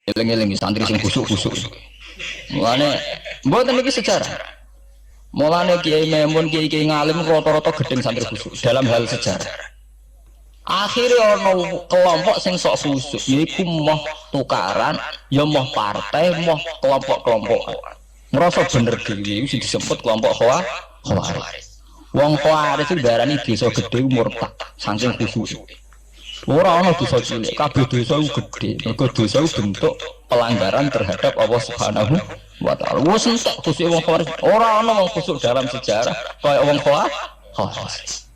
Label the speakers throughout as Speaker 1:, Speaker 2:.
Speaker 1: Eling-eling santri sing khusuk-khusuk. Mulane mboten iki sejarah. Mulane Kiai Memun, Kiai ngalim rata-rata gedeng santri khusuk dalam hal sejarah. Akhirnya ono kelompok sing sok khusuk yaiku moh tukaran, ya moh partai, moh kelompok-kelompok. Ngerasa bener dhewe sing disebut kelompok Khawarij. Wong Khawarij itu darani desa gedhe murtad saking khusuk. Ora ana dosa cilik, kabeh dosa iku gedhe. Mergo dosa iku bentuk pelanggaran terhadap Allah Subhanahu wa taala. Wes entek khusuk wong Khawarij. Ora ana wong khusuk dalam sejarah kaya wong Khawarij.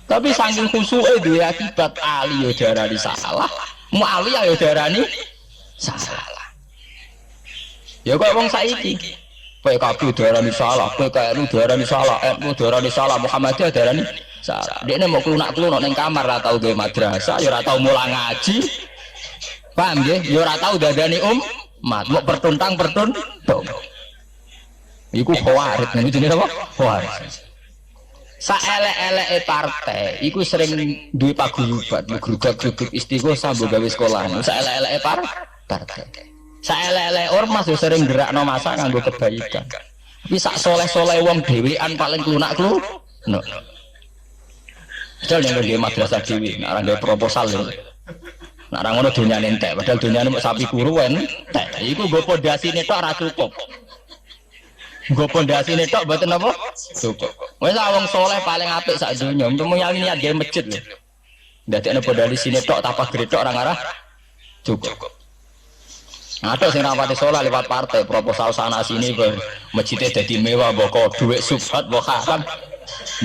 Speaker 1: Tapi saking khusuke duwe akibat ali yo darani salah, muali yo darani salah. Ya kok wong saiki PKB darani salah, PKNU darani salah, NU darani salah, Muhammadiyah darani salah. Dekne mau klunak-klunak ning kamar ora tau gawe madrasah, ya ora tau mulang ngaji. Paham nggih? Ya ora tau dadani umat, mau pertuntang-pertuntung. Iku Khawarij, niku jenenge apa? Khawarij. Saelek-eleke partai iku sering duwe paguyuban grup-grup istighosah mbok gawe sekolah. Saelek-eleke partai. Saelek-eleke ormas yo sering gerakno masa nganggo kebaikan. Tapi sak soleh-soleh wong dhewean paling klunak-kluk. No. Padahal yang dia madrasah dhewe, nek ora gawe proposal lho. Nek ora ngono donyane entek, padahal donyane mung sapi kuru entek. Iku nggo pondasine tok ora cukup. Nggo pondasine tok mboten apa? Cukup. Wis wong soleh paling apik sak donya, mung yang niat gawe masjid lho. Ndadekne pondasine tok tapah gretok ora ngarah cukup. Ada sing rapati soleh lewat partai, proposal sana sini masjidnya dadi mewah, mbok dhuwit subhat, mbok haram,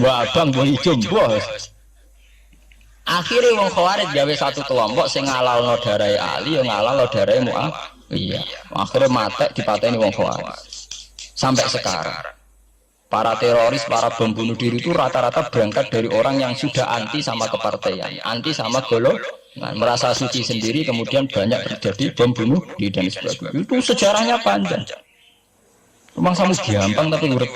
Speaker 1: mbok abang, mbok ijo, mbok. Akhirnya wong Khawarij gawe satu kelompok sing ngalalno darahe Ali, yo ngalalno darahe Muawiyah. Akhirnya matek dipateni wong Khawarij. Sampai sekarang para teroris, para bom bunuh diri itu rata-rata berangkat dari orang yang sudah anti sama kepartaian, anti sama golongan, merasa suci sendiri, kemudian banyak terjadi bom bunuh diri dan sebagainya. Itu sejarahnya panjang. Memang sama gampang tapi urip.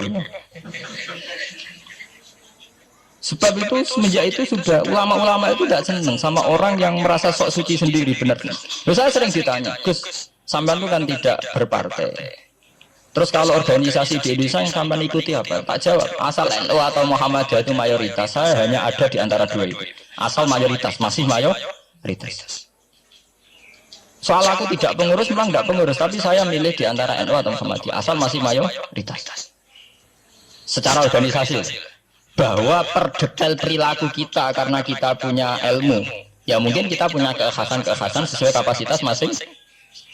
Speaker 1: Sebab itu semenjak itu sudah ulama-ulama itu tidak senang sama orang yang merasa sok suci sendiri, benar. Saya sering ditanya, Gus, sampean itu kan tidak berpartai. Terus kalau organisasi di Indonesia yang sampai ikuti apa? Pak jawab, asal NU atau Muhammadiyah itu mayoritas, saya hanya ada di antara dua itu. Asal mayoritas, masih mayoritas. Soal aku tidak pengurus, memang tidak pengurus, tapi saya milih di antara NU atau Muhammadiyah, asal masih mayoritas. Secara organisasi, bahwa per detail perilaku kita karena kita punya ilmu, ya mungkin kita punya keekhasan sesuai kapasitas masing.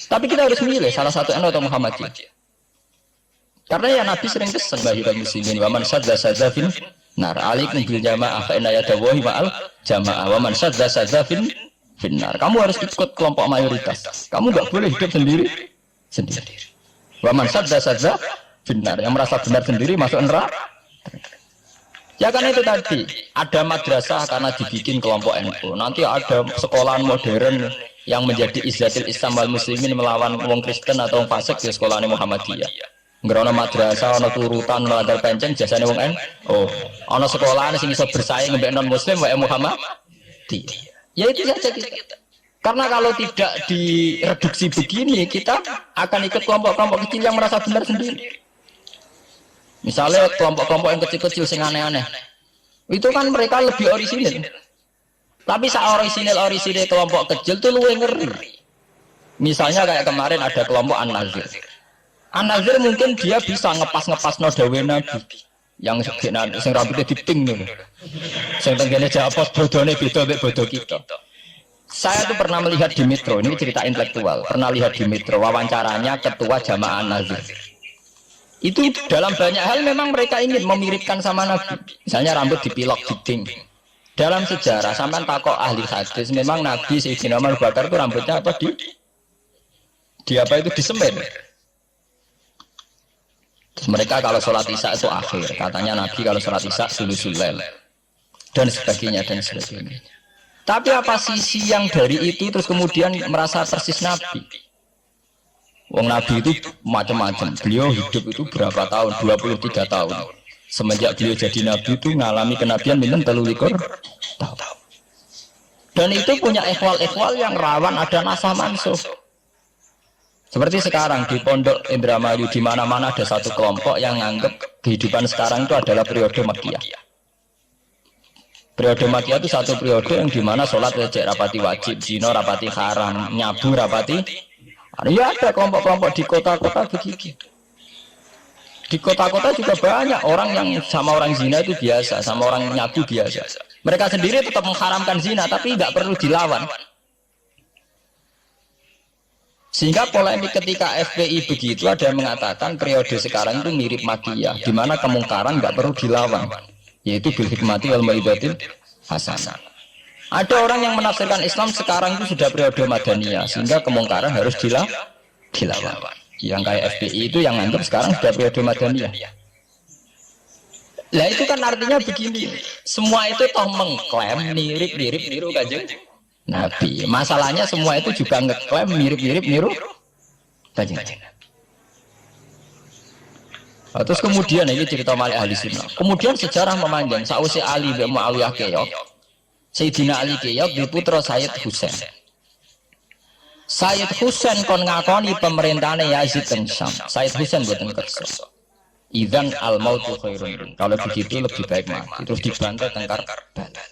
Speaker 1: Tapi kita harus milih salah satu NU atau Muhammadiyah. Karena ya Nabi sering pesan bahiran muslimin wa man sadza fin nar alaikum bil jamaah fa inna yadawahi ma'al jamaah wa man sadza fin nar. Kamu harus ikut kelompok mayoritas. Kamu enggak boleh hidup sendiri. Wa man sadza fin nar, yang merasa benar sendiri masuk neraka. Ya kan itu tadi, ada madrasah karena dibikin kelompok NU. Nanti ada sekolahan modern yang menjadi izzatil Islam wal muslimin melawan wong Kristen atau wong fasik di sekolahan Muhammadiyah. Ngerono madrasah, ono turutan, ladar pencen, jasane wong NU. Ono sekolahan sing iso bersaing mbek non muslim wae Muhammad. Ya itu saja kita. Karena kalau tidak direduksi begini, kita akan ikut kelompok-kelompok kecil yang merasa benar sendiri. Misalnya kelompok-kelompok yang kecil-kecil sing aneh-aneh. Itu kan mereka lebih orisinil. Tapi saat orisinil kelompok kecil tuh luwih ngeri. Misalnya kayak kemarin ada kelompok An-Nazir. An-Nazir mungkin dia bisa ngepas no dawe Nabi yang sing rambutnya diping nih, sing tenggene japos bodone beda mek bodo kita. Saya tuh pernah melihat di Metro, ini cerita intelektual, pernah lihat di Metro wawancaranya ketua Jamaah An-Nazir. Itu dalam banyak hal memang mereka ingin memiripkan sama Nabi. Misalnya rambut dipilok diping. Dalam sejarah sampean takok ahli hadis, memang Nabi Sayyidina Abu Bakar itu rambutnya apa di apa itu disemir. Terus mereka kalau sholat isya itu akhir, katanya Nabi kalau sholat isya sulusul lail dan sebagainya. Tapi apa sisi yang dari itu terus kemudian merasa persis Nabi? Wong Nabi itu macam-macam. Beliau hidup itu berapa tahun? 23 tahun. Semenjak beliau jadi Nabi itu ngalami kenabian minum 23 tahun. Dan itu punya ikhwal-ikhwal yang rawan ada nasah mansuh. Seperti sekarang di Pondok Indramayu di mana-mana ada satu kelompok yang menganggap kehidupan sekarang itu adalah periode Makkiyah. Periode Makkiyah itu satu periode yang dimana sholat wajib rapati wajib, zina rapati haram, nyabu rapati. Ya ada kelompok-kelompok di kota-kota begitu. Di kota-kota juga banyak orang yang sama orang zina itu biasa, sama orang nyabu biasa. Mereka sendiri tetap mengharamkan zina, tapi nggak perlu dilawan. Sehingga polemik ketika FPI begitu ada yang mengatakan periode sekarang itu mirip Makkiyah, di mana kemungkaran nggak perlu dilawan, yaitu bil hikmati wal mau'izatil hasanah. Ada orang yang menafsirkan Islam sekarang itu sudah periode Madaniyah, sehingga kemungkaran harus dilawan. Yang kayak FPI itu yang anggap sekarang sudah periode Madaniyah. Lah itu kan artinya begini, semua itu toh mengklaim mirip-mirip niru Kanjeng Nabi. Masalahnya semua itu juga ngeklaim mirip-mirip niru Kanjeng Nabi. Terus kemudian ini cerita Malik ahli sunnah. Kemudian sejarah memanjang. Sausi Ali bin Muawiyah keok, Sayyidina Ali keok di putra Sayyid Husain. Sayyid Husain kon ngakoni pemerintahane Yazid teng Syam. Sayyid Husain boten kersa. Idzan al mautu khairun. Kalau begitu lebih baik mati. Terus dibantai teng Karbala.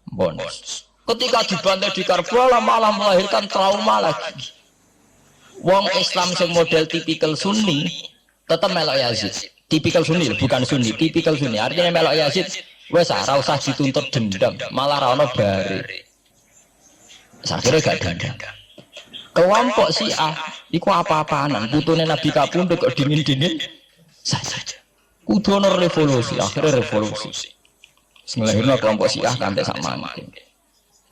Speaker 1: Bonus. Ketika dibantai di Karbala malah melahirkan trauma lagi. Wong Islam sing model tipikal Sunni tetap melok Yazid. Tipikal Sunni bukan Sunni, tipikal Sunni. Artinya melok Yazid wes ora usah dituntut dendam, malah ra ono bare. Sakire gak dendam. Kelompok Syiah iku apa-apaanan, putune Nabi kapundhut kok dingin-dingin saja. Kudu ono revolusi, akhirnya revolusi. Nglahirno kelompok Syiah kanthi sak mangke.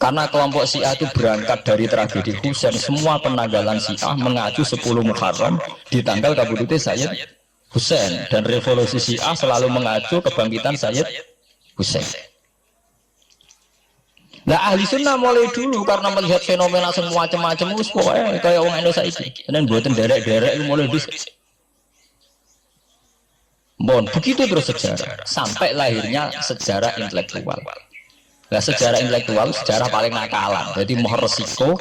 Speaker 1: Karena kelompok Syiah itu berangkat dari tragedi Husain, semua penanggalan Syiah mengacu 10 Muharram di tanggal kabudute Sayyid Husain, dan revolusi Syiah selalu mengacu kebangkitan Sayyid Husain. Nah ahli sunnah mulai dulu karena melihat fenomena semua macam-macam wis pokoke kaya wong Indonesia iki. Dan mboten derek-derek mulai dhisik. Bon, begitu terus sejarah sampai lahirnya sejarah intelektual. Nah sejarah intelektual sejarah paling nakalan. Jadi mohon resiko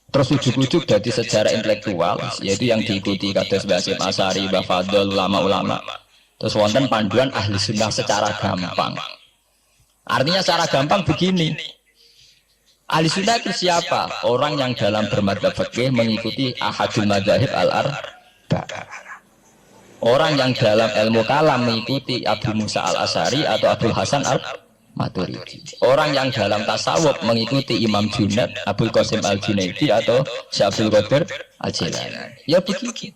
Speaker 1: terus ujuk-ujuk dari sejarah intelektual yaitu yang diikuti kados Basim Asari, Mbah Fadl, ulama-ulama. Terus wonten panduan ahli sunnah secara gampang. Artinya secara gampang begini, ahli sunnah itu siapa? Orang yang dalam bermadzhab fikih mengikuti ahadul madzahib al-arba'. Orang yang dalam ilmu kalam mengikuti Abu Musa al-Asy'ari atau Abdul Hasan al-Maturidi. Orang yang dalam tasawuf mengikuti Imam Junaid, Abdul Qasim al-Junaidi atau Syekh Abdul Qadir al-Jilani. Ya begitu.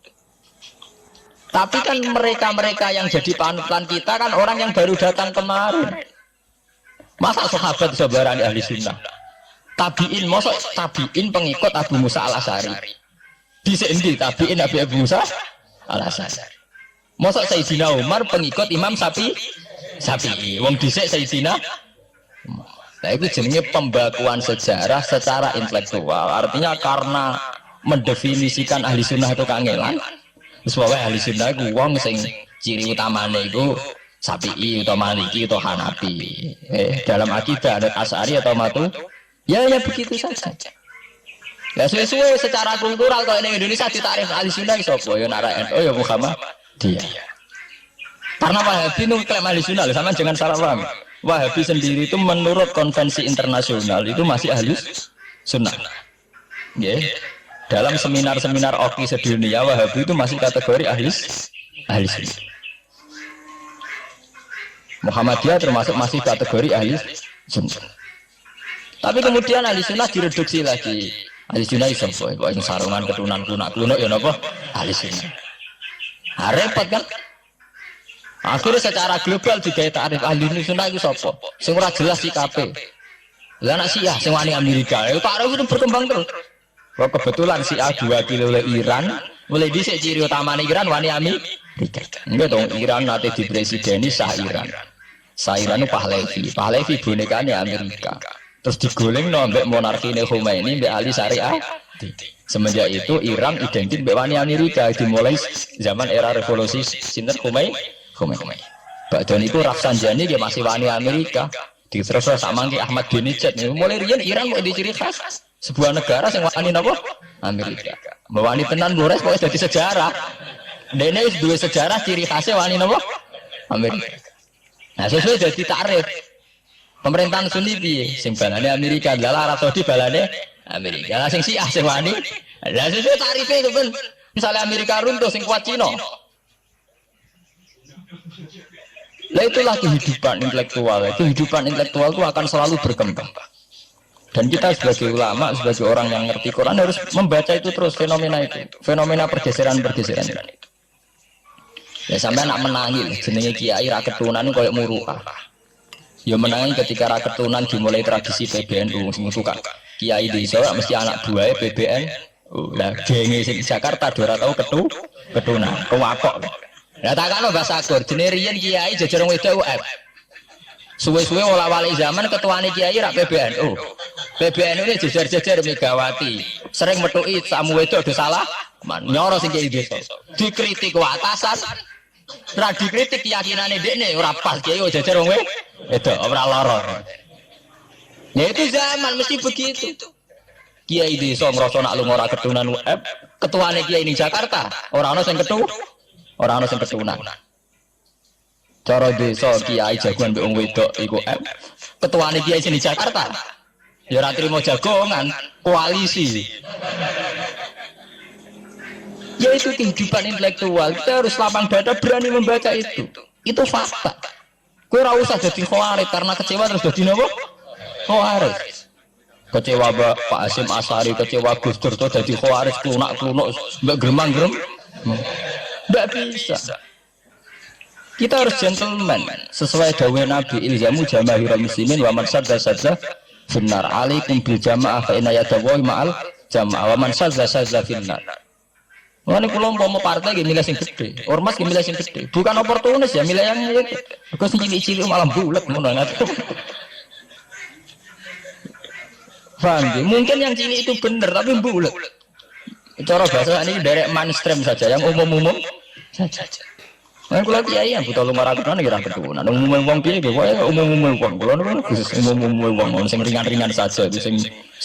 Speaker 1: Tapi kan mereka-mereka yang jadi panutan kita kan orang yang baru datang kemarin. Masa sahabat sebarani ahli sunnah? Tabiin, masa tabiin pengikut Abu Musa al-Asy'ari? Bisa endi tabiin Abu Musa al-Asy'ari? Masa Sayyidina Umar pengikut Imam Syafi'i? Wong dhisik Sayyidina. Nah itu jenenge pembakuan sejarah secara intelektual. Artinya karena mendefinisikan ahli sunnah itu kangelan. Wis wae ahli sunnah iku wong sing ciri utamane iku Syafi'i atau Maliki atau Hanafi. Dalam akidah ada Asy'ari atau Matu. Ya begitu saja. Ya suwe-suwe secara kultural kalau di Indonesia ditarik ahli sunnah sapa ya nara NU ya Muhammad dia. Karena Wahabi itu klaim ahli sunnah, sama jangan salah paham. Wahabi sendiri itu menurut konvensi internasional itu masih ahli sunnah. Ya. Dalam seminar-seminar OKI sedunia Wahabi itu masih kategori ahli sunnah. Muhammadiyah termasuk masih kategori ahli sunnah. Tapi kemudian ahli sunnah direduksi lagi. Ahli sunnah itu apa? Yang sarungan ketunan kunak-kunak ya napa? Ahli sunnah. Repot kan? Akhirnya secara global juga ta'rif ahli sunnah itu sapa? Sing ora jelas sikape. Lah nek Syiah sing wani Amerika, itu ta'rif itu berkembang terus. Kok kebetulan Syiah diwakili oleh Iran, mulai dhisik ciri utamane Iran wani Amerika. Enggak dong, Iran nanti di presideni Shah Iran. Shah Iran itu Pahlavi bonekane Amerika. Terus digoleng ambek monarkine Khomeini mbek ahli syariah. Semenjak itu Iran identik mbek wani Amerika dimulai zaman era revolusi sinten Khomeini. Badan itu Rafsanjani dia masih wani Amerika. Terus sak mangke Ahmad Binijad mulai riyen Iran kok diciri khas sebuah negara yang wani napa Amerika. Wani tenan Flores pokoknya jadi sejarah. Dene wis duwe sejarah ciri khasnya wani napa? Amerika. Nah, sesuai jadi tarif. Pemerintahan Sunni piye? Sing balane Amerika, dalah Arab Saudi balane Amerika. Lah sing Syiah sing wani. Lah sesuai tarife itu kan. Misalnya Amerika runtuh sing kuat Cina. Lah itulah kehidupan intelektual. Kehidupan intelektual itu akan selalu berkembang. Dan kita sebagai ulama, sebagai orang yang ngerti Quran harus membaca itu terus fenomena itu, fenomena pergeseran-pergeseran itu. Ya sampai nak menangi, jenenge kiai ra keturunan koyo muruah. Ya menangi ketika ra keturunan dimulai tradisi PBNU sing suka kiai di Jawa mesti anak buahnya PBNU. Lah genge sing Jakarta ora tau keturunan, kewakok. Lah takano bahasa Agur, jenenge riyen kiai jajar wedok UF. Suwe-suwe olah-wali zaman ketuane kiai rak PBNU. PBNU ini jajar-jajar Megawati. Sering metuki samu wedok do salah, nyoro sing kiai desa. Dikritik wa atasan. Ora dikritik keyakinane dekne ora pas kiai jajar wong wedok ora lara. Ya itu zaman mesti begitu. Kiai desa ngrasa nak lunga ora keturunan UF, ketuane kiai ning Jakarta, ora ana sing Orang ana sing keturunan. Cara desa kiai jagoan mbek wong wedok iku ketuane kiai sing di Jakarta. Ya ora trimo jagongan, koalisi. Ya itu kehidupan intelektual. Kita harus lapang dada berani membaca itu. Itu fakta. Kowe ora usah dadi khawarij karena kecewa terus dadi napa? Khawarij. Kecewa Pak Hasyim Asy'ari, kecewa Gus Dur to dadi khawarij klunak-klunuk mbek gremang-grem. Tidak bisa. Kita harus gentleman sesuai dawuh Nabi ilzamu jamaahirul muslimin wa man sadza finnar alaikum bil jamaah fa inna yadawu ma'al jamaah wa man sadza finnar. Ngene kula umpama partai nggih milih sing gedhe, ormas nggih milih sing gedhe. Bukan oportunis ya milih yang itu. Kok sing cilik-cilik malah bulet ngono ngaten. Paham? Mungkin yang cilik itu benar tapi bulet. Cara bahasa ini derek mainstream saja, yang umum-umum saja. Nah, kalau kiai yang butuh lumah rakyat kira keturunan. Umum wong piye ge wae umum wong. Kalau niku khusus umum wong sing ringan-ringan saja, sing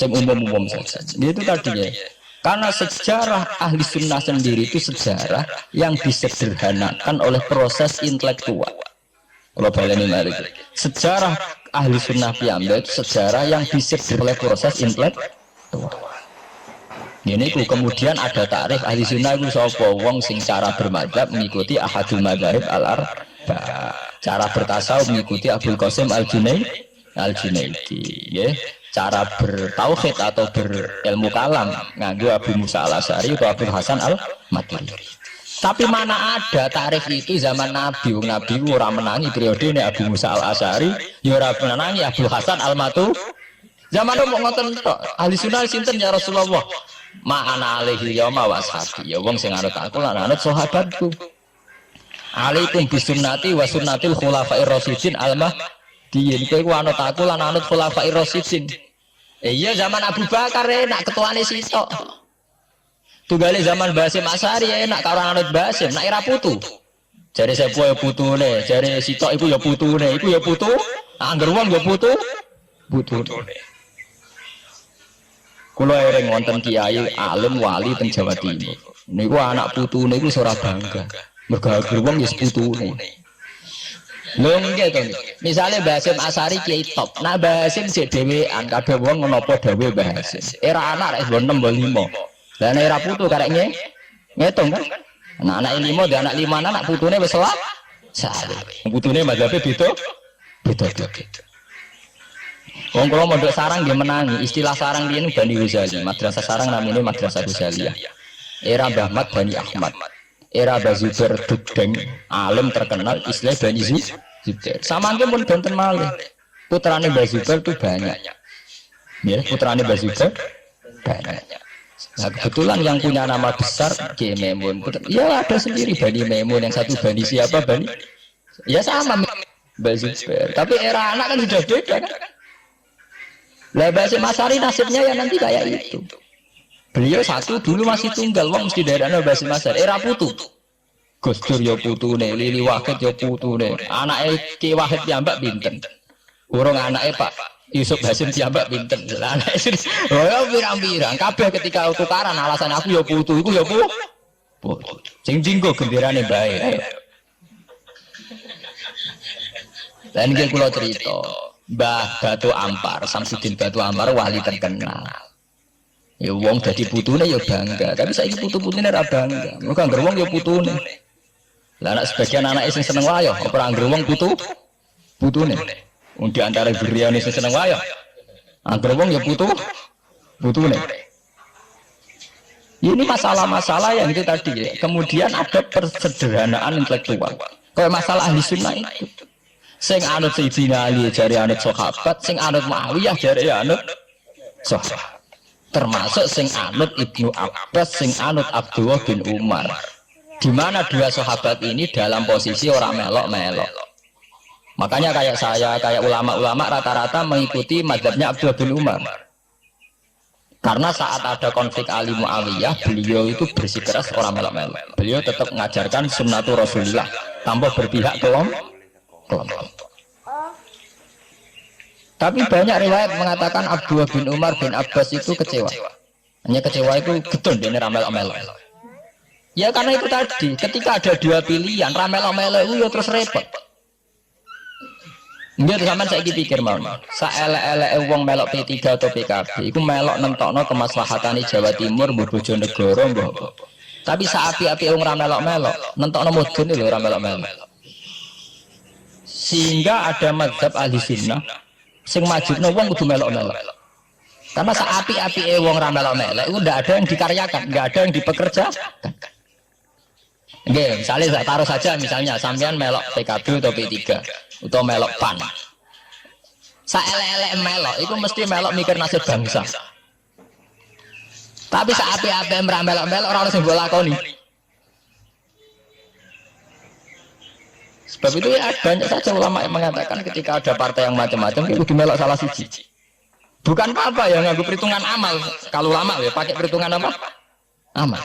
Speaker 1: umum saja. Itu tadi ya. Karena sejarah ahli sunnah sendiri itu sejarah yang disederhanakan oleh proses intelektual. Kalau baleni mari. Sejarah ahli sunnah piyambak itu sejarah yang disederhanakan oleh proses intelektual. Ini kemudian ada tarikh ahli sunnah itu sapa wong sing cara bermadzhab mengikuti ahadul madzhab al-arba. Cara bertasawuf mengikuti Abdul Qasim Al-Junaidi, ya. Cara bertauhid atau berilmu kalam nganggo Abu Musa Al-Asy'ari atau Abu Hasan Al-Maturidi. Tapi mana ada tarikh itu zaman Nabi, Nabi ora menangi periode ini Abu Musa Al-Asy'ari, ya ora menangi Abu Hasan Al-Maturidi. Zaman itu mau ngoten tok. Ahli sunnah sinten ya Rasulullah. Ma'ana alaihi yawma wa ashabi. Ya wong sing anut aku lan anut sahabatku. Alaikum bisunnati wa sunnatil khulafair rasyidin al-mahdiyyin. Kowe anut aku lan anut khulafair rasyidin. Iya zaman Abu Bakar enak ketuane sitok. Tunggale zaman Basim Asy'ari enak karo anut Basim, nak era putu. Jare sepuh ya putune, jare sitok iku ya putune, iku ya putu. Angger wong ya putune. Kula ereng wonten kiai alim wali teng Jawa Timur. Niku anak putune iku ora bangga. Mergo wong ya putune. Lho nggih to. Misale Basim Asy'ari kiai top. Nah Basim sik dhewean kabeh wong menapa dawuh Basim. Era anak rek 6 5. Lah nek era putu karek ngitung kan. Nah anak 5 dan anak 5 anak putune wis sale. Putune madhabe beda. Wong kula mondok sarang dia menangi, istilah sarang dia ini Bani Ghazali, madrasah sarang namanya madrasah Ghazaliyah. Era Mbah Ahmad Bani Ahmad, era Mbah Zubair Dugdeng, alim terkenal istilah Bani Zubair. Samangke pun donten malih. Putrane Mbah Zubair itu banyak. Ya, putrane Mbah Zubair banyak. Nah, kebetulan yang punya nama besar Ki Maimun. Ya ada sendiri Bani Maimun, yang satu Bani siapa Bani? Ya sama Mbah Zubair. Tapi era anak kan sudah beda kan? Lah Basim Asy'ari nasibnya ya nanti kayak itu. Beliau satu dulu masih tunggal, wong mesti daerahnya Basim Asy'ari. Era putu. Gus Dur ya putune, Lili Wahid ya putune. Anake Ki Wahid piyambak pinten. Urung anake Pak Yusuf Hasim piyambak pinter. Lah nek oh pirang-pirang kabeh ketika tukaran alasan aku ya putu iku ya putu. Sing dinggo genderane bae. Dan nggih kula cerita, Mbah Batu Ampar, Samsudin Batu Ampar wali terkenal. Ya wong dadi putune ya bangga, tapi saiki putu-putune ora bangga. Muga anggere wong ya putune. Lah anak sebagian anak sing seneng wayo, ora anggere wong putune. Wong di antara griyane sing seneng wayo. Anggere wong ya putune. Ini masalah-masalah yang itu tadi ya. Kemudian ada persederhanaan intelektual. Kayak masalah ahli sunnah itu. Sing anut Sayyidina Ali jari anut sahabat, sing anut Muawiyah jari anut sahabat. Termasuk sing anut Ibnu Abbas, sing anut Abdullah bin Umar. Di mana dua sahabat ini dalam posisi orang melok-melok. Makanya kayak saya, kayak ulama-ulama rata-rata mengikuti mazhabnya Abdullah bin Umar. Karena saat ada konflik Ali Muawiyah, beliau itu bersikeras orang melok-melok. Beliau tetap mengajarkan sunnatul Rasulullah tanpa berpihak kelompok. Tapi banyak riwayat mengatakan Abdullah bin Umar bin Abbas itu kecewa. Hanya kecewa itu getun dia ramel-melok. Ya karena itu tadi, ketika ada dua pilihan ramel-melok itu ya terus repot. Nggih sampean saiki pikir mawon. Saelek-eleke wong melok P3 atau PKB iku melok nentokno kemaslahatane Jawa Timur, mbok Bojonegoro, mbok apa. Tapi saapi-api wong ra melok-melok, nentokno mudun lho ora melok-melok. Sehingga ada mazhab ahli sunnah sing majibno wong kudu melok-melok. Karena saapi-api wong ra melok-melok itu ndak ada yang dikaryakan, nggak ada yang dipekerjakan. Nggih, misalnya taruh saja misalnya sampean melok PKB atau P3 atau melok PAN. Saelek-elek melok itu mesti melok mikir nasib bangsa. Tapi saapi-api ra melok-melok ora ono sing mbok lakoni. Sebab itu ya banyak saja ulama yang mengatakan ketika ada partai yang macam-macam itu dimelok salah siji. Bukan apa-apa ya nganggo perhitungan amal. Kalau ulama ya pakai perhitungan apa? Amal.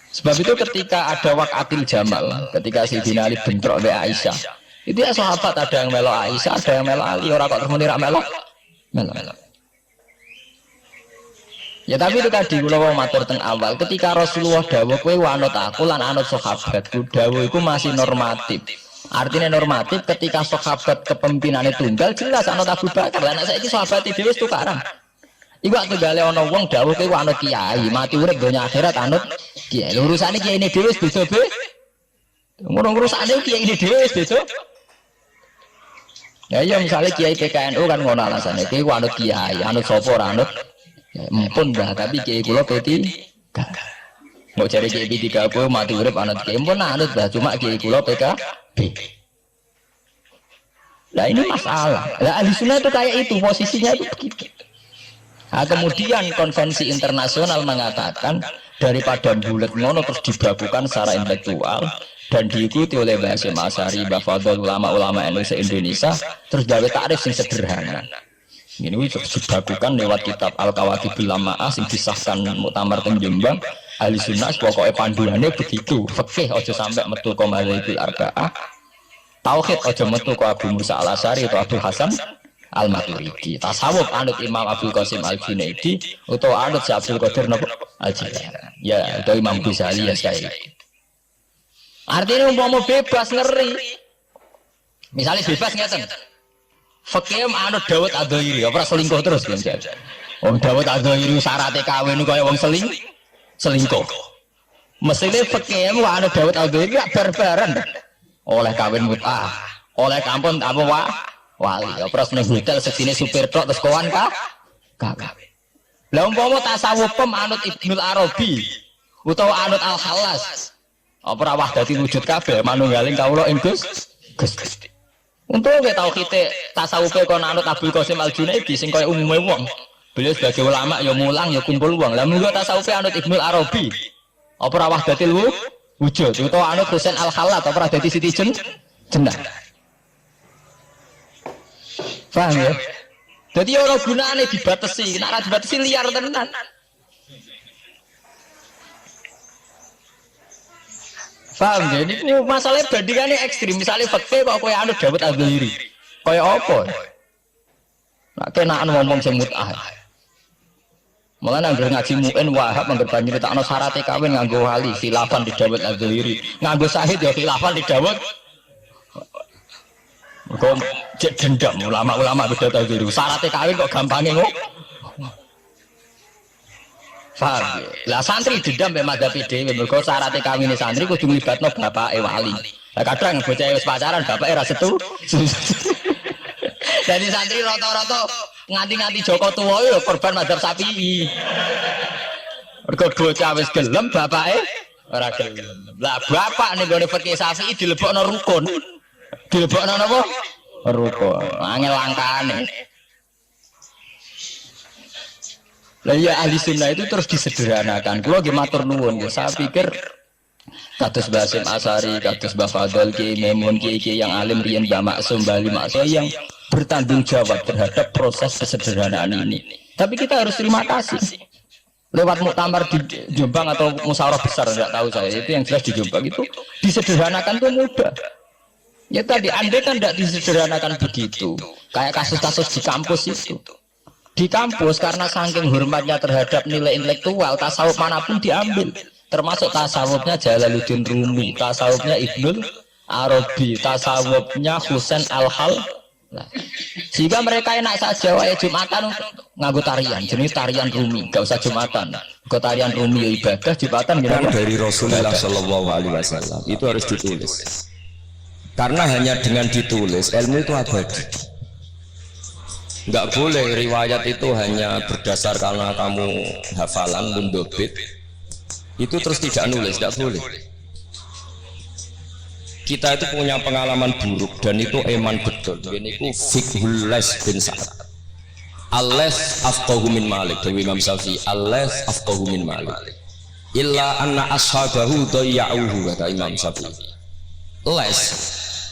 Speaker 1: Sebab itu ketika ada waqatil Jamal, ketika Sayyidina Ali bentrok be Aisyah, itu ya sahabat ada yang melok Aisyah, ada yang melok Ali, orang kok terus muni ra melok. Ya tapi itu tadi kula matur teng awal ketika Rasulullah dawuh kowe anut aku lan anut sahabatku dawuh iku masih normatif. Artinya normatif ketika sahabat kepemimpinannya tunggal jelas anut Abu Bakar. Lah nek saiki sahabat dhewe wis tukaran. Iku ak tunggale ana wong dawuh kowe anut kiai, mati urip donya akhirat anut kiai. Urusane kiai ini dhewe wis beda be. Ngono urusane kiai ini dhewe wis beda. Ya iya misalnya kiai PKNU kan ngono alasane kowe anut kiai, anut sapa ora anut ya, mumpun dah tapi kiai kula P3 mau cari kiai P3 apa mati urip anut kiai mumpun anut dah cuma kiai kula PKB. Lah ini masalah. Lah ahli sunnah itu kayak itu posisinya itu begitu. Nah, kemudian konvensi internasional mengatakan daripada bulat ngono terus dibakukan secara intelektual dan diikuti oleh Mbah Hasyim Asy'ari, Mbah Fadl, ulama-ulama Indonesia terus gawe takrif sing sederhana. Ini wis dibakukan lewat kitab Al-Kawakibul Lamaah sing disahkan Muktamar teng Jombang. Ahli sunnah pokoknya panduannya begitu. Fikih aja sampai metu ka madzhabil arba'ah. Tauhid aja metu ka Abu Musa Al-Asy'ari atau Abu Hasan Al-Maturidi. Tasawuf anut Imam Abdul Qasim Al-Junaidi atau anut Syekh Abdul Qadir Al-Jilani. Ya, atau Imam Ghazali ya saya. Artinya umpama bebas ngeri. Misalnya bebas ngeten. Fakih anut Dawud Adzairi, ora selingkuh terus kan. Wong Dawud Adzairi syaratnya kawin kaya wong selingkuh. Mesine fakih anut Dawud Adzairi gak barbaran. Oleh kawin mut'ah, oleh kampun apa wali. Ora seneng hotel seksine supir tok terus kawan kawin. Lah umpama tasawuf anut Ibnul Arabi utawa anut Al-Khallas. Apa ora dadi wujud kabeh manunggaling kawula ing Gusti. Untuk kita tahu kita tasawufnya kon anut Abdul Qasim Al-Junaidi sing kaya umume wong. Beliau sebagai ulama ya mulang ya kumpul wong. Lah munggo tasawufnya anut Ibnul Arabi. Apa ora wahdatil wujud utawa anut Husain Al-Khallat apa ora dadi Siti Jenah. Paham ya? Jadi ora gunane dibatasi, nek ora dibatasi liar tenan. Paham ya? Ini masalahnya bandingannya ekstrim. Misalnya fakih kok kaya anut Dawud Adzairi. Kaya apa? Nak kenaan ngomong sing mut'ah. Malah nang ngaji mu'in Wahab anggar nyritakno syaratnya kawin nganggo wali, khilafan di Dawud Az-Zuhairi. Nganggo syahid ya khilafan di Dawud. Kok cek dendam ulama-ulama beda ta diri. Syaratnya kawin kok gampangnya kok. Paham. Lah santri dendam mek madzhab dhewe mergo syaratnya kawin santri kudu nglibatno bapake wali. Lah kadang bocah wis pacaran bapake ra setu. Jadi santri rata-rata nganti-nganti Joko tuwa yo korban madzhab Syafi'i. Mergo bocah wis gelem bapake ora gelem. Lah bapak ning gone fikih Syafi'i dilebokno rukun. Dilebokno napa? Rukun. Angel langkane. Lah ya ahli sunnah itu terus disederhanakan. Kulo nggih matur nuwun ya. Saya pikir kados Basim Asari, kados Mbah Fadl, Ki Memun, Ki yang alim riyen Mbah Maksum, Bali Maksum yang bertanggung jawab terhadap proses kesederhanaan ini. Tapi kita harus terima kasih. Lewat muktamar di Jombang atau musyawarah besar enggak tahu saya, itu yang jelas di Jombang itu disederhanakan itu mudah. Ya tadi Anda kan tidak disederhanakan begitu. Kayak kasus-kasus di kampus itu. Di kampus karena saking hormatnya terhadap nilai intelektual, tasawuf manapun diambil. Termasuk tasawufnya Jalaluddin Rumi, tasawufnya Ibnul Arabi, tasawufnya Husain Al-Hal. Nah, sehingga mereka enak saja wae Jumatan nganggo tarian, jenis tarian Rumi, gak usah Jumatan. Ke tarian Rumi ya ibadah, Jumatan gimana?
Speaker 2: Dari Rasulullah Shallallahu Alaihi Wasallam itu harus ditulis. Karena hanya dengan ditulis ilmu itu abadi. Nggak boleh riwayat itu hanya berdasar karena kamu hafalan mundobit itu terus tidak nulis, tidak boleh. Kita itu punya pengalaman buruk dan itu eman betul. Ini itu fiqhul Les bin Sa'ad. Al-Les afqahu min Malik. Dari Imam Syafi'i. Al-Les afqahu min Malik. Illa anna ashabahu dayya'uhu kata Imam Syafi'i.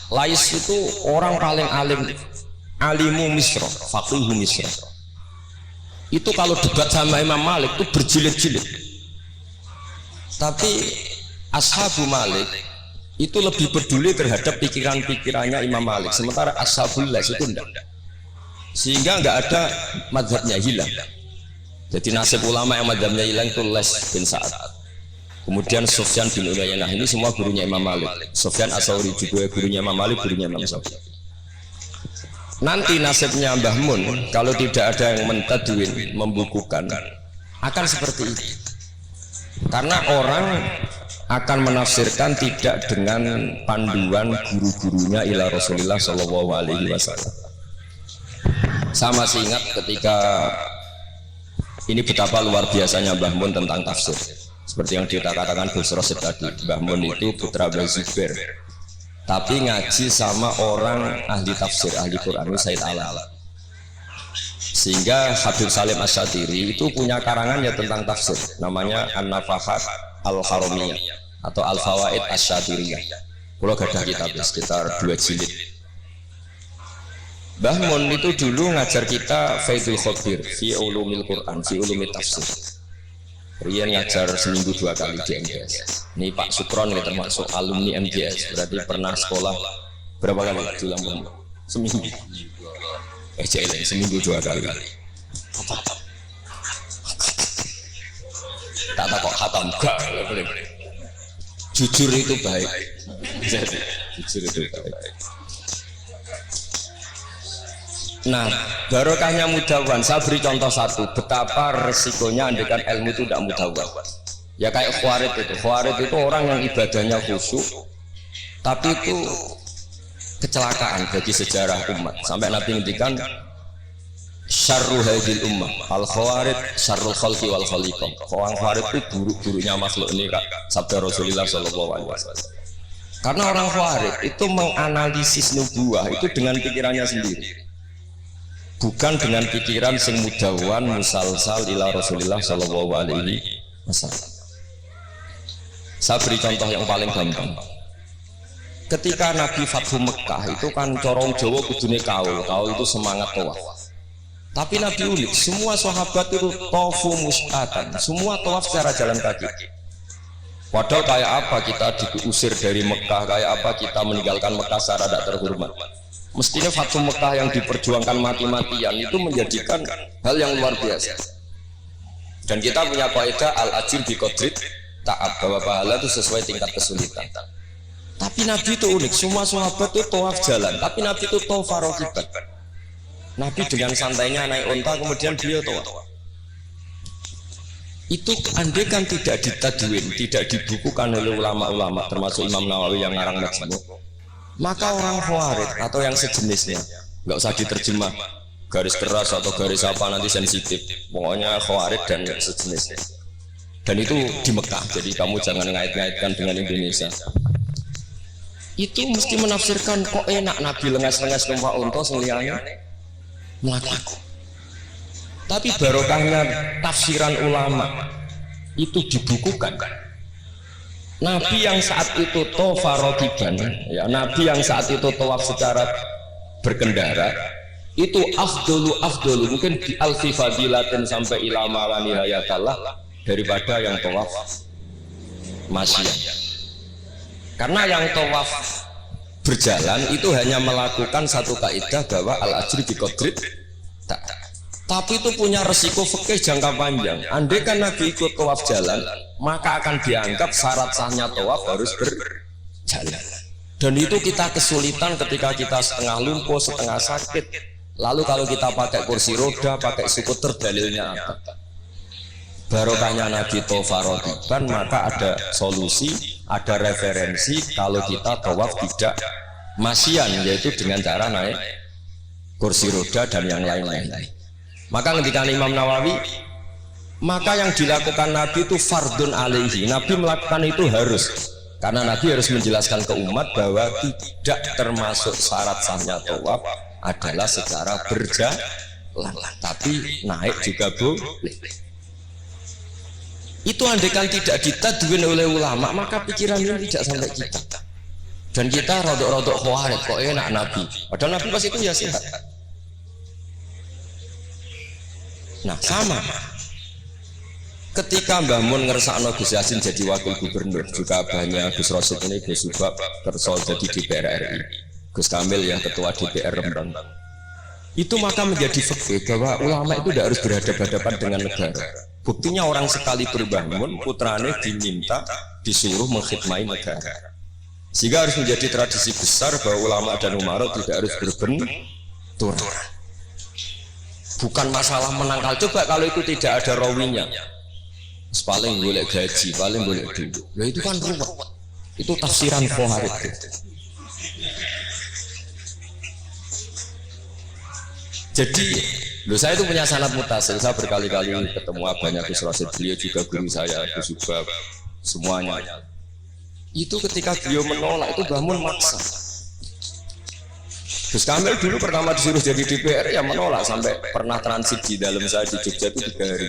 Speaker 2: Lais itu orang paling alim, alimu Misra, faqihu Misra. Itu kalau debat sama Imam Malik itu berjilid-jilid. Tapi ashabu Malik itu lebih peduli terhadap pikiran-pikirannya Imam Malik, sementara ashabul Lais itu enggak. Sehingga enggak ada mazhabnya hilang. Jadi nasib ulama yang mazhabnya hilang itu Les bin Sa'ad. Kemudian Sufyan bin Uyainah, ini semua gurunya Imam Malik. Sufyan As-Tsauri juga gurunya Imam Malik, gurunya Imam Syafi'i. Nanti nasibnya Mbah Mun kalau tidak ada yang mentadwin, membukukan, akan seperti ini. Karena orang akan menafsirkan tidak dengan panduan guru-gurunya ila Rasulullah Shallallahu Alaihi Wasallam. Saya masih ingat ketika ini betapa luar biasanya Mbah Mun tentang tafsir. Seperti yang kita katakan Gus Rosid tadi, Mbah Mun itu putra Mbah Zubair, tapi ngaji sama orang ahli tafsir, ahli Quran, Said Ala. Sehingga Habib Salim Asy-Syatiri itu punya karangannya tentang tafsir, namanya An-Nafahat Al-Haramiyah atau Al-Fawaid Asy-Syatiriyah. Kalau gadah kitabnya sekitar 2 jilid. Mbah Mun itu dulu ngajar kita Faidul Khabir fi ulumil Quran, fi ulumit tafsir. Rian ngajar seminggu 2 kali di MTS. Ini Pak Sukron ini termasuk alumni MTS, berarti pernah sekolah berapa kali dalam seminggu? Seminggu 2 kali. Tak kok khatam enggak boleh. Jujur itu baik. Jujur itu baik. Nah, barokahnya mudawan. Saya beri contoh satu, betapa resikonya andekan ilmu itu tidak mudawan. Ya kayak Khawarij itu. Khawarij itu orang yang ibadahnya khusyuk, tapi itu kecelakaan bagi sejarah umat. Sampai Nabi ngendikan syarru hadhil ummah al-khawarij syarrul khalqi wal khaliqah. Orang Khawarij itu buruk-buruknya makhluk ini Kak, sabda Rasulullah sallallahu alaihi wasallam. Karena orang Khawarij itu menganalisis nubuwah itu dengan pikirannya sendiri. Bukan dengan pikiran sing mudawan musalsal ila Rasulullah sallallahu alaihi wasallam. Saya beri contoh yang paling gampang. Ketika Nabi Fathu Mekah itu kan corong Jawa kudune kaul itu semangat tawaf. Tapi Nabi unik, semua sahabat itu tawafu mus'atan, semua tawaf secara jalan kaki. Padahal kayak apa kita diusir dari Mekah, kayak apa kita meninggalkan Mekah secara tidak terhormat. Mestinya Fathu Mekah yang diperjuangkan mati-matian itu menjadikan hal yang luar biasa. Dan kita punya kaidah al-ajr bi qadri ta'ab, bahwa pahala itu sesuai tingkat kesulitan. Tapi Nabi itu unik, semua sahabat itu tawaf jalan, tapi Nabi itu tawaf rakiban. Nabi dengan santainya naik unta kemudian beliau tawaf. Itu andai kan tidak ditadwin, tidak dibukukan oleh ulama-ulama termasuk Imam Nawawi yang ngarang Majmu', maka orang Khawarij atau yang sejenisnya, nggak usah diterjemah garis keras atau garis apa nanti sensitif, pokoknya Khawarij dan sejenisnya. Dan itu di Mekah, jadi kamu jangan ngait-ngaitkan dengan Indonesia. Itu mesti menafsirkan kok enak Nabi lengas-lengas numpak unta seliane melakukan. Tapi barokahnya tafsiran ulama itu dibukukan. Nabi yang saat itu tawaf rakiban, ya, Nabi yang saat itu tawaf secara berkendara, itu afdolu mungkin di alfi fadilatin sampai ilama wa nihayatallah daripada yang tawaf masyiah. Karena yang tawaf berjalan itu hanya melakukan satu kaidah bahwa al-ajri bi qadri ta'ab. Tapi itu punya resiko fikih jangka panjang. Andai kan Nabi ikut tawaf jalan, maka akan dianggap syarat sahnya tawaf harus berjalan. Dan itu kita kesulitan ketika kita setengah lumpuh, setengah sakit. Lalu kalau kita pakai kursi roda, pakai skuter, dalilnya apa? Barokahnya Nabi tawaf rakiban, maka ada solusi, ada referensi kalau kita tawaf tidak masyian, yaitu dengan cara naik kursi roda dan yang lain-lain. Maka ketika Imam Nawawi, maka yang dilakukan Nabi itu fardun alaihi, Nabi melakukan itu harus, karena Nabi harus menjelaskan ke umat bahwa tidak termasuk syarat sahnya tawaf adalah secara berjalan, tapi naik juga boleh. Itu andaikan tidak ditadwin oleh ulama, maka pikiran ini tidak sampai kita. Dan kita rodok-rodok Khawarij, kok enak Nabi, padahal Nabi pas itu ya sehat. Nah sama, ketika Mbah Mun ngersakno Gus Yasin jadi wakil gubernur, juga banyak Gus Rosid ini Gus Subab kerso jadi DPR RI, Gus Kamil yang ketua DPR Rembang. Itu maka menjadi fikih bahwa ulama itu tidak harus berhadapan-hadapan dengan negara. Buktinya orang sekali berbangun, putrane diminta disuruh mengkhidmati negara. Sehingga harus menjadi tradisi besar bahwa ulama dan umarat tidak harus berbenturan. Bukan masalah menangkal, coba kalau itu tidak ada rawinya, paling boleh gaji, paling boleh dulu. Nah itu kan ruwet. Itu tafsiran Khawarij. Jadi, saya itu punya sanad mutasil. Saya berkali-kali ketemu banyak Gus Rosid, beliau juga guru saya, Gus Subab, semuanya. Itu ketika beliau menolak itu Mbah Mun maksa. Gus Kamil dulu pertama disuruh jadi DPR ya menolak, sampai pernah transit di dalam saya di Jogja itu 3 hari.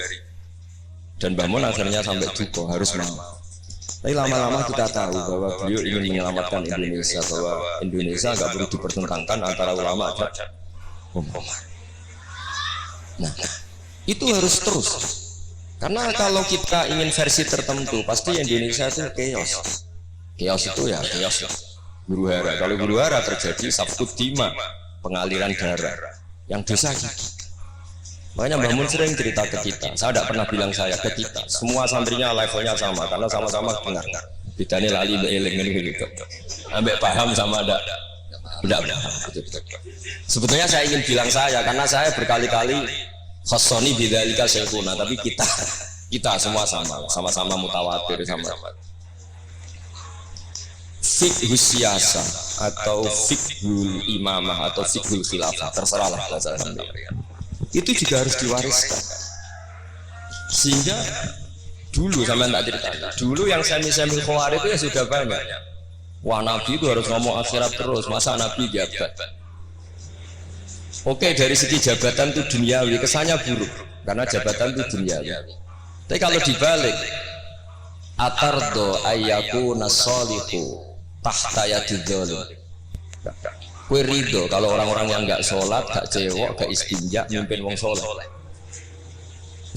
Speaker 2: Dan Mbah Mun akhirnya sampai duka harus mau. Tapi lama-lama kita tahu bahwa beliau ingin menyelamatkan Indonesia, bahwa Indonesia nggak perlu dipertentangkan antara ulama dan umat. Nah, itu harus terus. Karena kalau kita ingin versi tertentu, pasti Indonesia itu chaos. Chaos itu ya chaos. Guru hara, kalau guru hara terjadi sabkut dima, pengaliran darah yang dosa kita. Makanya Mbah Mun sering cerita ke kita, saya tidak pernah bilang saya ke kita, semua santrinya levelnya sama, karena sama-sama dengar. Bedanya lali beeling gitu, ambek paham sama tidak paham. Sebetulnya saya ingin bilang saya, karena saya berkali-kali khasoni bidzalika syekhuna, tapi kita semua sama-sama mutawatir sama. Fiqhus siyasa atau fiqhul imamah atau fiqhul khilafah, terserahlah bahasa Anda. Itu juga harus diwariskan. Sehingga dulu sama tak cerita, dulu yang semi-semi Khawarij itu ya sudah banyak. Wah Nabi itu harus ngomong akhirat terus, masa Nabi jabat. Oke, dari segi jabatan itu duniawi, kesannya buruk karena jabatan itu duniawi. Tapi kalau dibalik, atardo ayyaku nasolihu tahta yadidzalim. Kue ridho kalau orang-orang yang nggak sholat, gak cewek, gak istinja, mimpin wong sholat.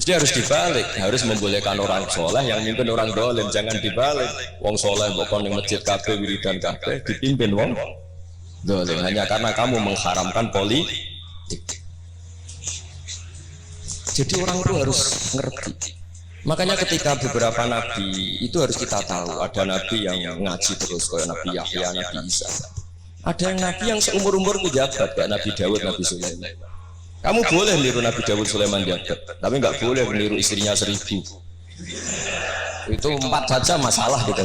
Speaker 2: Jadi harus dibalik, harus membolehkan orang sholat yang mimpin orang dolim, jangan dibalik. Wong sholat bukan yang masjid kabeh wiridan kabeh dipimpin wong Dolim hanya karena kamu mengharamkan politik. Jadi orang itu harus ngerti. Makanya ketika beberapa nabi itu harus kita tahu, ada nabi yang ngaji terus kayak Nabi Yahya, Nabi Isa. Ada yang nabi yang seumur-umur pejabat kayak Nabi Dawud, Nabi Sulaiman. Kamu boleh niru Nabi Dawud Sulaiman jabat, tapi nggak boleh meniru istrinya 1000. Itu 4 saja masalah gitu.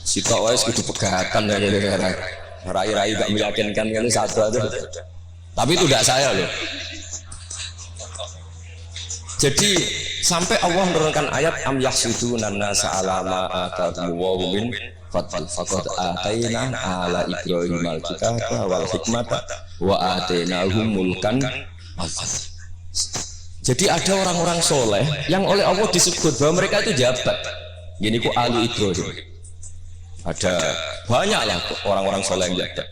Speaker 2: Sitok wis kudu pegatan ya gara-gara rai-rai gak meyakinkan kan satu aja. Tapi itu tidak saya loh. Jadi sampai Allah menurunkan ayat am yahsuduna nasa ala ma atahumullahu min fadl faqad ataina ala ibrahim al-kitaba wal hikmata wa atainahum mulkan azim. Jadi ada orang-orang soleh yang oleh Allah disebut bahwa mereka itu jabat. Gini ku alu Ibrahim. Ada banyak lah orang-orang soleh yang jabat.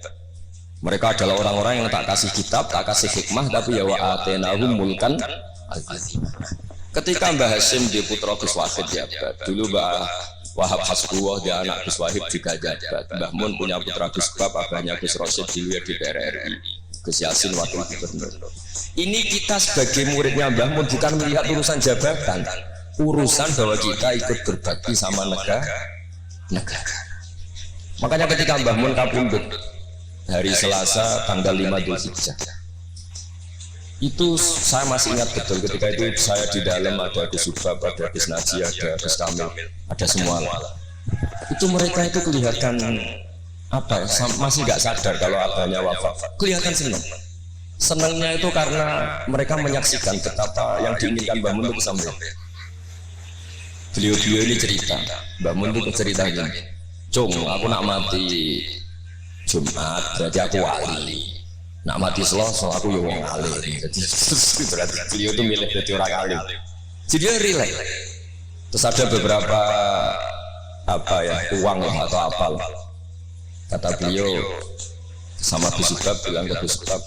Speaker 2: Mereka adalah orang-orang yang tak kasih kitab, tak kasih hikmah, tapi ya wa atainahum mulkan azim. Ketika Mbah Hasim di putra Gus Wahid jabat, dulu Mbah Wahab Hasbuwah dia anak Gus Wahid juga jabat. Mbah Mun punya putra Gus Bab, abahnya Gus Rosid dulu ya di PRRI. Gus Yasin wakil gubernur. Ini kita sebagai muridnya Mbah Mun bukan melihat urusan jabatan, urusan bahwa kita ikut berbakti sama negara. Makanya ketika Mbah Mun kapundhut hari Selasa tanggal 5 Dzulhijjah, itu saya masih ingat betul ketika itu saya di dalam ada Gus Subab, ada Gus Naji, ada Gus Kamil, ada semua. Itu mereka itu kelihatan apa ya, masih nggak sadar kalau abahnya wafat. Kelihatan senang. Senangnya itu karena mereka menyaksikan betapa yang diinginkan Mbah Mun itu kesampaian. Beliau-beliau ini cerita, Mbah Mun itu cerita gini, Cung, aku nak mati Jumat, berarti aku wali. Nak mati Selasa aku ya wong alim. Jadi berarti beliau itu milih jadi orang alim. Jadi dia relax. Terus ada beberapa apa ya uang atau apa. Kata beliau sama Gus Subab bilang ke Gus Subab,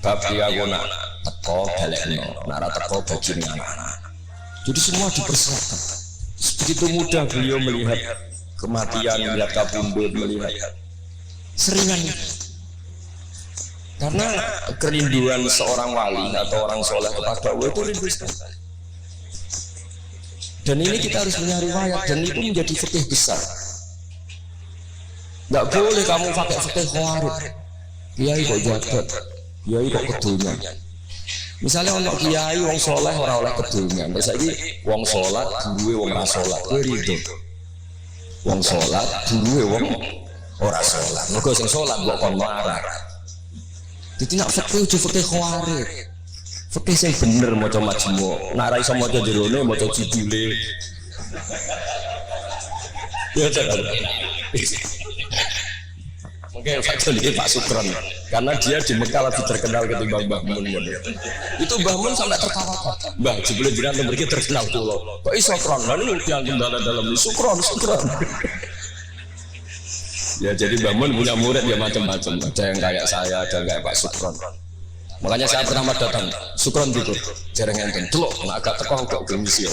Speaker 2: bab dia aku nak teko balekno, nak teko bagi anak-anak. Jadi semua dipersiapkan. Begitu mudah beliau melihat kematian, melihat kapundhut, melihat seringan. Karena kerinduan seorang wali atau orang soleh kepada Allah itu rindu sekali. Dan ini kita harus punya riwayat, dan itu menjadi fikih besar. Nggak boleh kamu pakai fikih khawarij. Kiai kok jabat, kiai kok kedunyan. Misalnya untuk kiai wong soleh orang oleh kedunyan. Terus lagi wong sholat, duwe wong ora sholat. Kowe ridho. Wong sholat, duwe wong ora sholat. Mergo sing sholat kok kon marah. Jadi nak fikih aja fikih khawarij. Fikih sing bener maca majmu'. Nak ra iso maca jerone maca judule. Ya jangan. Mungkin faktor ini Pak Sukron, karena dia di Mekah lebih terkenal ketimbang Mbah Mun. Itu Mbah Mun sampai tertawa. Mbah, jebule jenengan mriki terkenal kula. Kok iso kron? Lah niku yang kendala dalam Sukron. Ya jadi Mbah Mun punya murid ya macam-macam. Ada yang kayak saya, ada yang kayak Pak Sukron. Makanya saya pertama datang, Sukron gitu, jarang enten. Delok, agak teko kok gengsi.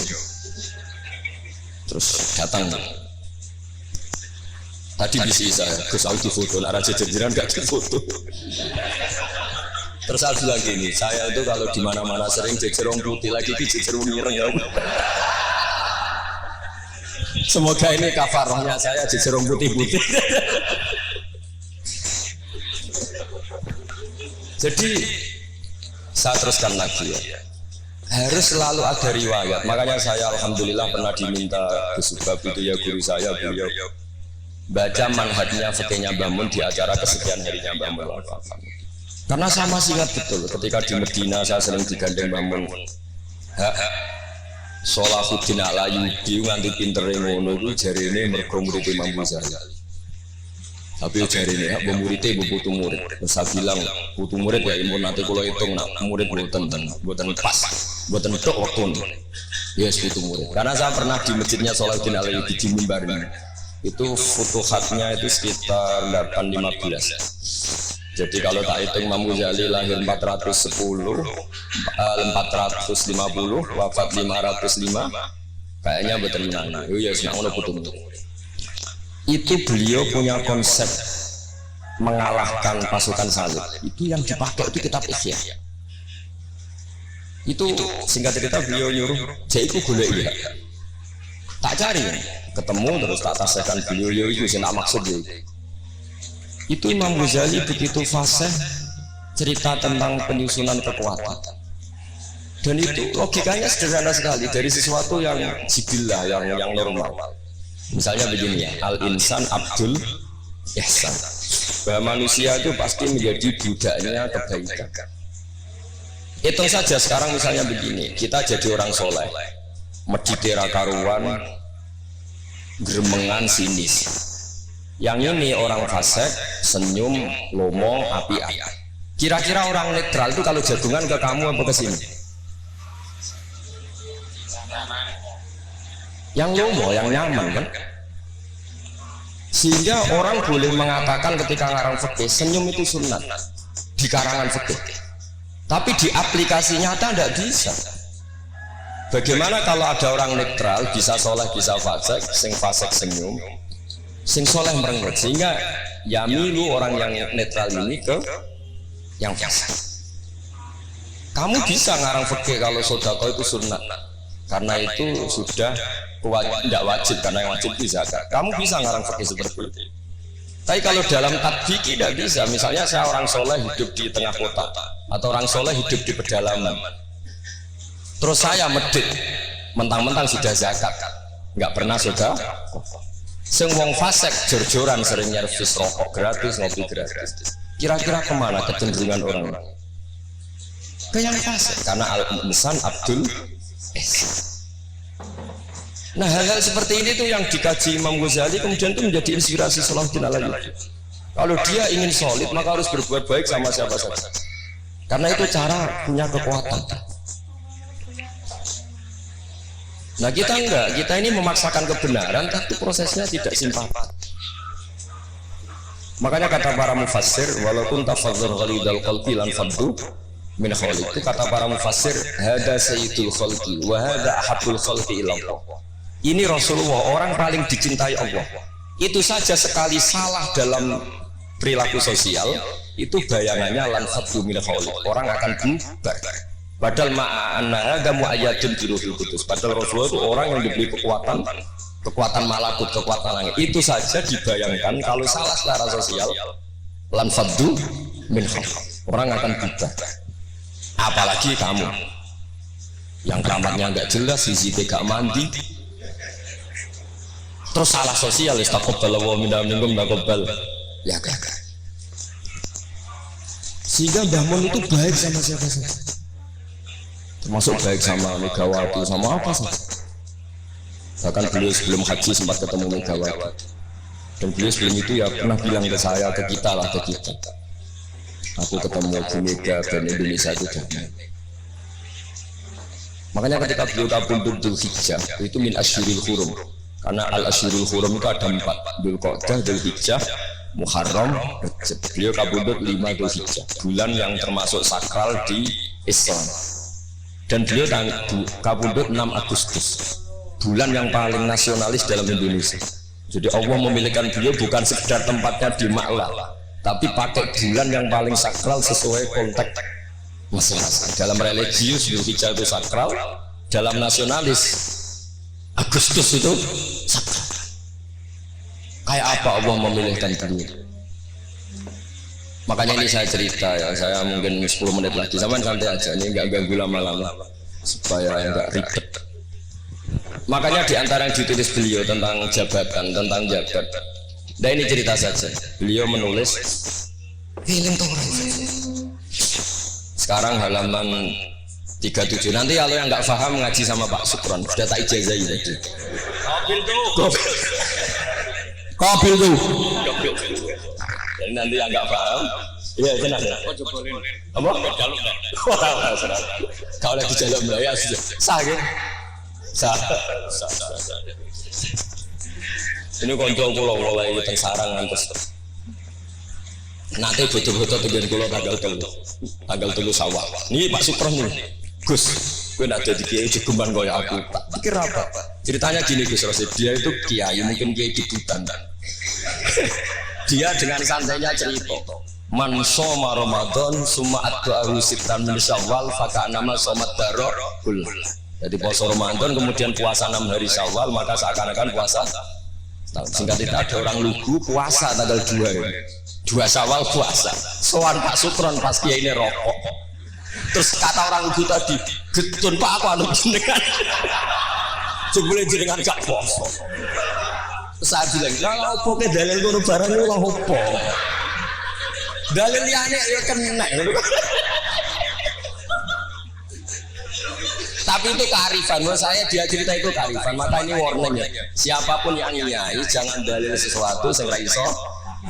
Speaker 2: Terus datang. Tadi bisi saya, Gus aku di foto, arah jejer-jejeran gak di foto. Terus aku bilang gini, saya itu kalau di mana-mana sering jejerong putih lagi, jejerong ireng ya. Semoga ini kafarahnya saya jejerong putih-putih. Jadi saya teruskan lagi ya. Harus selalu ada riwayat. Makanya saya alhamdulillah pernah diminta Gus Subab itu ya guru saya beliau baca manhajnya fikihnya Mbah Mun di acara kesekian harinya Mbah Mun wafat. Karena saya masih ingat betul ketika di Medina saya sering digandeng Mbah Mun. Sholahuddin Al-Ayyubi nganti pintere ngono iku jarine mergo murid Imam Ghazali. Tapi jarine hak muridé putu murid. Terus saya bilang putu murid ya impun nanti kula hitung nak murid mboten pas. Mboten tok waktu. Yes putu murid. Karena saya pernah di masjidnya Sholahuddin Al-Ayyubi di mimbarnya. Itu futuhatnya itu sekitar 815. Jadi kalau tak hitung Imam Ghazali lahir 410, 450, wafat 505, kayaknya betul nana. Oh ya, senang ono putu. Itu beliau punya konsep mengalahkan pasukan salib. Itu yang dipakai itu kitab Ihya. Itu singkat cerita beliau nyuruh jaiku golek ya. Tak cari, ketemu terus tak tasihkan beliau itu sing tak maksud ya. Itu Imam Ghazali begitu fasih cerita tentang penyusunan kekuatan. Dan itu logikanya sederhana sekali dari sesuatu yang jibillah, yang normal. Misalnya begini ya, al-insan abdul ihsan. Bahwa manusia itu pasti menjadi budaknya kebaikan. Hitung saja sekarang misalnya begini, kita jadi orang soleh, meditera karuan, gremengan sinis. Yang ini orang fasik, senyum, lomo, api-api. Kira-kira orang netral itu kalau jagungan ke kamu apa ke sini? Yang lomo, yang nyaman kan? Sehingga orang boleh mengatakan ketika ngarang fikih, senyum itu sunat di karangan fikih. Tapi di aplikasi nyata tidak bisa. Bagaimana kalau ada orang netral, bisa soleh, bisa fasik, sing fasik senyum, sing soleh merengut, sehingga yamilu orang yang netral ini ke yang fasik. Kamu bisa ngarang fikih kalau sodako itu sunnah, karena itu sudah tidak wajib, karena yang wajib itu zakat. Kamu bisa ngarang fikih seperti itu. Tapi kalau dalam tatbiki tidak bisa. Misalnya saya orang soleh hidup di tengah kota, atau orang soleh hidup di pedalaman, terus saya medit, mentang-mentang sudah zakat, nggak pernah sudah. Sing wong fasik jor-joran sering nyervis rokok gratis, ngopi gratis. Kira-kira kemana kecenderungan orang? Ke yang fasik, karena al-insan abdul ihsan. Nah, hal-hal seperti ini tuh yang dikaji Imam Ghazali, kemudian itu menjadi inspirasi Salahuddin Al-Ayyubi. Kalau dia ingin solid, maka harus berbuat baik sama siapa saja, karena itu cara punya kekuatan. Nah, kita enggak, kita ini memaksakan kebenaran, tapi prosesnya tidak simpati. Makanya kata para mufassir, walaupun tafadzur ghalidal qalbi lan faddu min khaliq, itu kata para mufassir, hada sayyidul khalqi wa hada ahabbul khalqi ilallah. Ini Rasulullah, orang paling dicintai Allah. Itu saja sekali salah dalam perilaku sosial, itu bayangannya lan faddu min khaliq, orang akan bubar. Padahal ma'ana ada mu'ayyadun biruhil qudus. Padahal Rasulullah itu orang yang diberi kekuatan malakut, kekuatan langit. Itu saja dibayangkan kalau salah secara sosial, lan faddu min khaliq, orang akan bubar. Apalagi kamu yang keramatnya nggak jelas, sisi gak mandi, terus salah sosial, istaqobbalallahu minna minkum taqabbal ya kan. Sehingga Mbah Mun itu baik sama siapa saja, termasuk baik sama Megawati, sama apa saja. Bahkan beliau sebelum haji sempat ketemu Megawati, dan beliau sebelum itu ya pernah bilang ke saya, ke kita lah, ke kita, aku ketemu Bu Mega dan Indonesia itu damai. Makanya ketika beliau kabundut Dzulhijjah, itu min asyuril hurum, karena al-asyurul hurum itu ada 4, Dzulqa'dah, Dzulhijjah, Muharram, Rajab. Beliau kabundut 5 Dzulhijjah, bulan yang termasuk sakral di Islam. Dan beliau kabundut 6 Agustus, bulan yang paling nasionalis dalam Indonesia. Jadi Allah memilihkan beliau bukan sekedar tempatnya di Ma'la, tapi pakai bulan yang paling sakral sesuai konteks masing-masing. Dalam religius Dzulhijjah itu sakral, dalam nasionalis Agustus itu sakral. Kayak apa Allah memilihkan beliau? Makanya ini saya cerita ya, saya mungkin 10 menit lagi, sama santai aja, ini nggak ganggu lama-lama supaya nggak ribet. Makanya di antara yang ditulis beliau tentang jabatan, tentang jabat, nah ini cerita saja. Beliau menulis feeling orang. Sekarang halaman 37. Nanti kalau yang nggak paham ngaji sama Pak Sukron, sudah tak ijazahi tadi. Kobil tuh. Jadi nanti yang nggak paham, iya tenang ya. Apa? Kalau lagi jalan Melayu sah kan? Sah. Ini kontrol pulau mulai teng sarang ngantos. Nanti betul-betul tujuan pulau tanggal 3 sawah. Ini Pak Sukron nih, Gus. Gue nak jadi kiai jegeman goya aku. Tak pikir apa? Ceritanya gini Gus Rosid, dia itu kiai, mungkin kiai di hutan. Dia dengan santainya cerita, man soma Ramadan summa addu'ahu sittan min Syawal faka'annama somat daro kullah. Jadi puasa Ramadan kemudian puasa 6 hari Syawal maka seakan-akan puasa. Sehingga tidak ada orang lugu puasa tanggal 2 ini. 2 Syawal puasa. Soan Pak Sukron pas kiai ini rokok. Terus kata orang lugu tadi, getun Pak aku anu jenengan. Jebule jenengan gak poso. Saya bilang, "Lah opo ke dalil ngono barang lho opo?" Dalil liyane ya kena. Tapi itu kearifan, menurut saya dia cerita itu kearifan. Maka ini warning ya, siapapun yang nyai jangan dalil sesuatu yang ra iso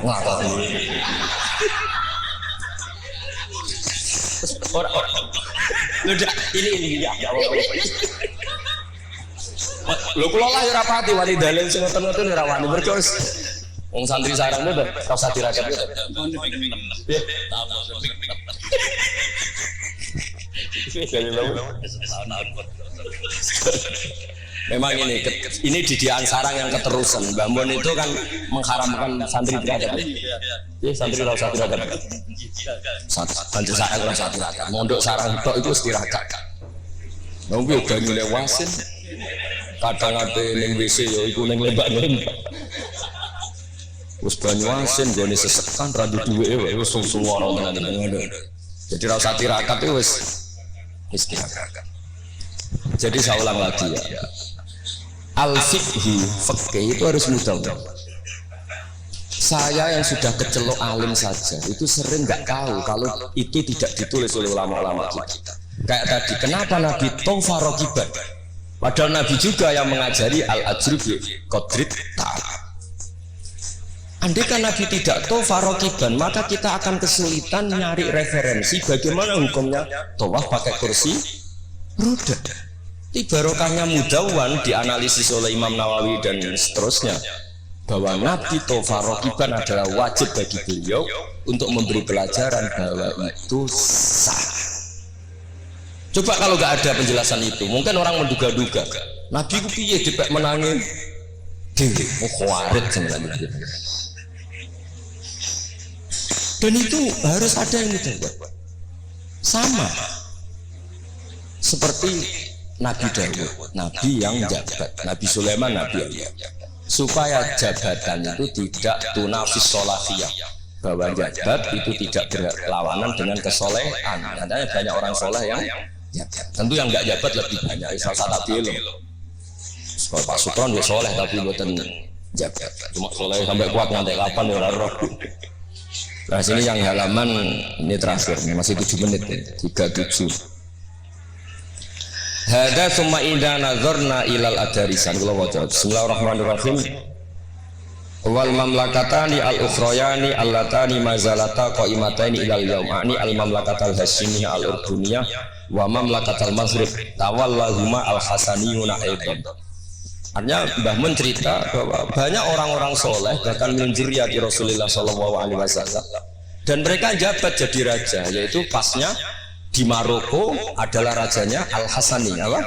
Speaker 2: ngakoni. Orang-orang udah ini ya lho kula lah ora pati wani dalil sing ngoten-ngoten ora wani mergo wong santri sarang itu rasa dirakat itu. Memang ini didikan sarang yang keterusan. Mbah Mun itu kan mengharamkan santri dirakat. Ya santri ora usah dirakat. Santri sarang ora usah dirakat. Mondok sarang tok itu istirahat. Nang yo banyu lewasin. Kadang ate ning WC yo iku ning lembak-lembak. Wis banyu asin gone sesekan ra duwe wis suwara tenan ngono. Jadi ra usah tirakat wis istirahat. Jadi saya ulang lagi ya. Al-fiqhu fikih itu harus mudah. Saya yang sudah kecelok alim saja itu sering nggak tahu kalau itu tidak ditulis oleh ulama-ulama kita. Kayak tadi, kenapa Nabi tofa rokiban? Padahal Nabi juga yang mengajari al-ajru bi qadrit ta'ab. Andai kan Nabi tidak tofa rokiban, maka kita akan kesulitan nyari referensi bagaimana hukumnya tawaf pakai kursi roda. Barokahnya Mudawwan dianalisis oleh Imam Nawawi dan seterusnya bahwa Nabi tofa rokiban adalah wajib bagi beliau untuk memberi pelajaran bahwa itu sah. Coba kalau nggak ada penjelasan itu, mungkin orang menduga-duga Nabi ku piye dipek menangin dewe, khawarit sebenarnya. Dan itu harus ada yang dicoba. Sama seperti Nabi Dawud, Nabi yang jabat, Nabi Sulaiman, Nabi yang supaya jabatan itu tidak tunafis solafiyah, bahwa jabat itu tidak berlawanan dengan kesolehan. Katanya banyak orang soleh yang tentu yang nggak jabat lebih banyak. Salah satu film kalau Pak Sukron dia soleh tapi buatan jabat, cuma soleh sampai kuat ngantai kapan ya roh. Nah sini yang halaman ini terakhir, masih 7 menit, 37. Hada summa idza nazarna ilal adarisan. Kula waca. Bismillahirrahmanirrahim. Wal mamlakatani al ukhrayani allatani mazalata qaimataini ilal yaumani al mamlakatal hasyimiyah al urduniyah wa mamlakatal maghrib tawallahuma al hasaniyuna aidan. Artinya Mbah Mun cerita bahwa banyak orang-orang soleh bahkan min dzurriyyati Rasulullah sallallahu alaihi wasallam dan mereka jabat jadi raja, yaitu pasnya di Maroko adalah rajanya Al-Hasani, apa?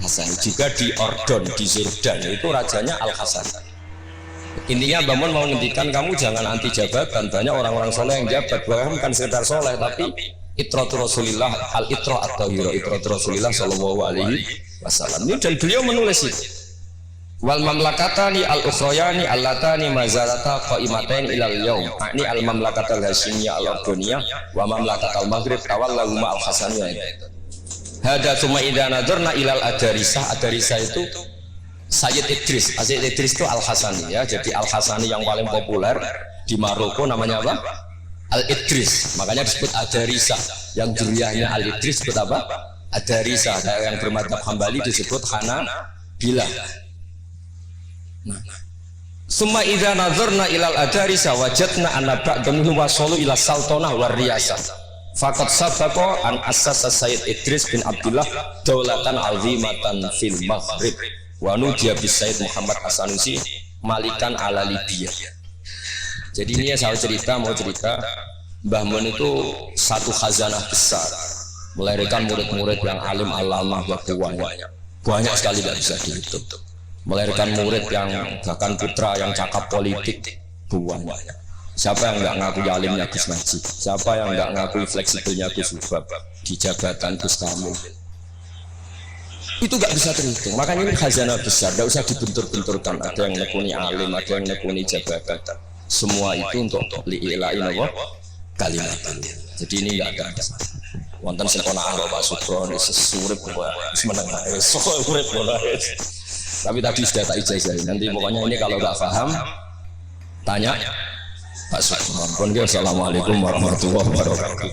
Speaker 2: Hasani. Juga di Ordon, di Jordan itu rajanya Al-Hasani. Intinya Mbah Mun mau ngendikan kamu jangan anti jabatan. Banyak orang-orang soleh yang jabat, bahkan bukan sekedar soleh tapi itratu Rasulillah, al-itra at-tahira, itratu Rasulillah sallallahu alaihi wasallam. Ini dan beliau menulis itu. Wal mamlakatani al-ukhrayani allatani mazalata qaimatain ilal yaum. Ini al-mamlakatal hasyimiyah al-urduniyah wa mamlakatal maghrib tawallahuma al-hasaniyah. Hada summa idza nadarna ilal adarisah. Adarisah itu Sayyid Idris. Sayyid Idris itu Al-Hasani ya. Jadi Al-Hasani yang paling populer di Maroko namanya apa? Al-Idris. Makanya disebut Adarisah. Yang juriyahnya Al-Idris disebut apa? Adarisah. Yang bermadzhab Hambali disebut Hanabilah. Summa idza nazarna ilal adarisa wajadna anna ba'dhum wasalu ila sultanah war riyasah faqad sabaqa an assasa Sayyid Idris bin Abdullah daulatan azimatan fil maghrib wa nudiya bis Sayyid Muhammad As-Sanusi malikan ala Libya. Jadi ini ya saya mau cerita Mbah Mun itu satu khazanah besar melahirkan murid-murid yang alim alamah wa banyak sekali tidak bisa dihitung, melahirkan murid yang bahkan putra yang cakap politik banyak. Siapa yang nggak ngaku alimnya Gus Najib? Siapa yang nggak ngaku fleksibelnya Gus Subab di jabatan Gus Kamil? Itu nggak bisa terhitung. Makanya ini khazanah besar, nggak usah dibentur-benturkan. Ada yang nekuni alim, ada yang nekuni jabatan. Semua itu untuk li'ilain apa? Kalimat. Jadi ini nggak ada. Wonten sing ana karo Pak Sukron sesurip wae, menengah urip wae. Tapi tadi sudah tak ijazahin. Nanti pokoknya ini kalau nggak paham tanya Pak Sukron. Assalamualaikum warahmatullahi wabarakatuh.